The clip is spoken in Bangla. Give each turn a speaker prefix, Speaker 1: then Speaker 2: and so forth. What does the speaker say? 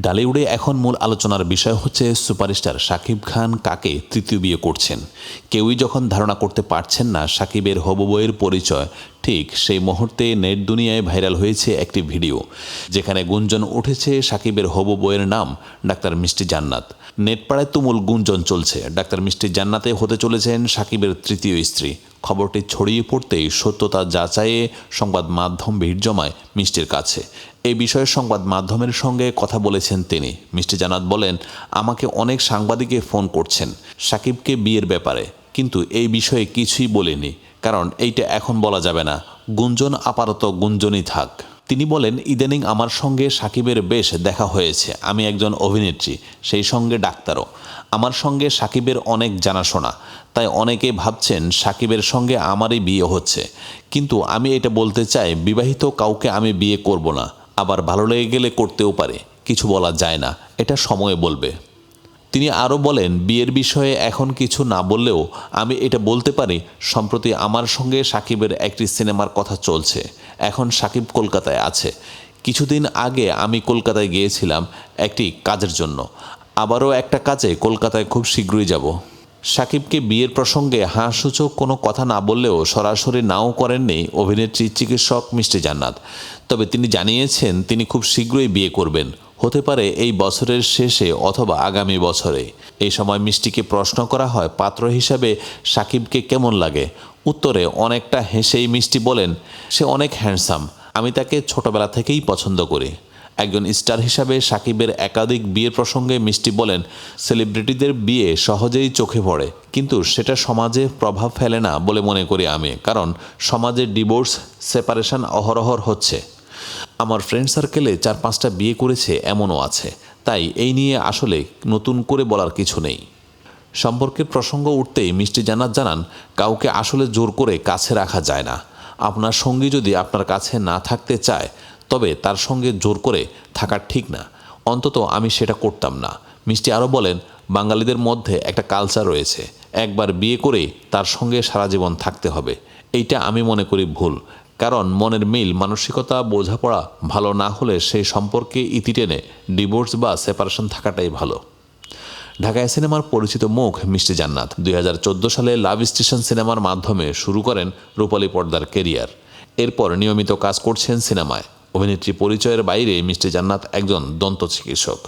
Speaker 1: ডালিউডে এখন মূল আলোচনার বিষয় হচ্ছে সুপারস্টার শাকিব খান কাকে তৃতীয় বিয়ে করছেন। কেউই যখন ধারণা করতে পারছেন না শাকিবের হবু বউয়ের পরিচয়, ঠিক সেই মুহূর্তে নেট দুনিয়ায় ভাইরাল হয়েছে একটি ভিডিও, যেখানে গুঞ্জন উঠেছে শাকিবের হবু বউয়ের নাম ডাক্তার মিষ্টি জান্নাত। নেটপাড়ায় তুমুল গুঞ্জন চলছে ডাক্তার মিষ্টি জান্নাতে হতে চলেছেন শাকিবের তৃতীয় স্ত্রী। খবরটি ছড়িয়ে পড়তেই সত্যতা যাচাইয়ে সংবাদ মাধ্যম ভিড় জমায় মিষ্টির কাছে। এই বিষয়ে সংবাদ মাধ্যমের সঙ্গে কথা বলেছেন তিনি। মিষ্টি জান্নাত বলেন, আমাকে অনেক সাংবাদিকে ফোন করছেন শাকিবকে বিয়ের ব্যাপারে, কিন্তু এই বিষয়ে কিছুই বলিনি, কারণ এইটা এখন বলা যাবে না। গুঞ্জন আপাতত গুঞ্জনই থাক। তিনি বলেন, ইদানিং আমার সঙ্গে শাকিবের বেশ দেখা হয়েছে। আমি একজন অভিনেত্রী, সেই সঙ্গে ডাক্তারও। আমার সঙ্গে শাকিবের অনেক জানাশোনা, তাই অনেকে ভাবছেন শাকিবের সঙ্গে আমারই বিয়ে হচ্ছে। কিন্তু আমি এটা বলতে চাই, বিবাহিত কাউকে আমি বিয়ে করব না। আবার ভালো লেগে গেলে করতেও পারে, কিছু বলা যায় না, এটা সময় বলবে। তিনি আরও বলেন, বিয়ের বিষয়ে এখন কিছু না বললেও আমি এটা বলতে পারি, সম্প্রতি আমার সঙ্গে শাকিবের একটি সিনেমার কথা চলছে। এখন শাকিব কলকাতায় আছে। কিছুদিন আগে আমি কলকাতায় গিয়েছিলাম একটি কাজের জন্য। আবারও একটা কাজে কলকাতায় খুব শীঘ্রই যাব। শাকিবকে বিয়ের প্রসঙ্গে হাস্যসূচক কোনো কথা না বললেও সরাসরি নাও করেননি অভিনেত্রী চিকিৎসক মিষ্টি জান্নাত। তবে তিনি জানিয়েছেন তিনি খুব শীঘ্রই বিয়ে করবেন, হতে পারে এই বছরের শেষে অথবা আগামী বছরে। এই সময় মিষ্টিকে প্রশ্ন করা হয় পাত্র হিসাবে শাকিবকে কেমন লাগে। উত্তরে অনেকটা হেসেই মিষ্টি বলেন, সে অনেক হ্যান্ডসাম, আমি তাকে ছোটবেলা থেকেই পছন্দ করি। একজন স্টার হিসাবে শাকিবের একাধিক বিয়ের প্রসঙ্গে মিষ্টি বলেন, সেলিব্রিটিদের বিয়ে সহজেই চোখে পড়ে, কিন্তু সেটা সমাজে প্রভাব ফেলে না বলে মনে করি আমি, কারণ সমাজে ডিভোর্স সেপারেশন অহরহ হচ্ছে। আমার ফ্রেন্ড সার্কেলে 4-5টা বিয়ে করেছে এমনও আছে, তাই এই নিয়ে আসলে নতুন করে বলার কিছু নেই। সম্পর্কের প্রসঙ্গ উঠতেই মিষ্টি জান্নাত জানান, কাউকে আসলে জোর করে কাছে রাখা যায় না। আপনার সঙ্গী যদি আপনার কাছে না থাকতে চায়, তবে তার সঙ্গে জোর করে থাকা ঠিক না, অন্তত আমি সেটা করতাম না। মিষ্টি আরও বলেন, বাঙালিদের মধ্যে একটা কালচার রয়েছে, একবার বিয়ে করেই তার সঙ্গে সারা জীবন থাকতে হবে। এইটা আমি মনে করি ভুল, কারণ মনের মিল মানসিকতা বোঝাপড়া ভালো না হলে সেই সম্পর্কে ইতি টেনে ডিভোর্স বা সেপারেশন থাকাটাই ভালো। ঢাকায় সিনেমার পরিচিত মুখ মিষ্টি জান্নাত 2014 সালে লাভ স্টেশন সিনেমার মাধ্যমে শুরু করেন রূপালী পর্দার কেরিয়ার। এরপর নিয়মিত কাজ করছেন সিনেমায়। অভিনেত্রী পরিচয়ের বাইরে মিষ্টি জান্নাত একজন দন্ত চিকিৎসক।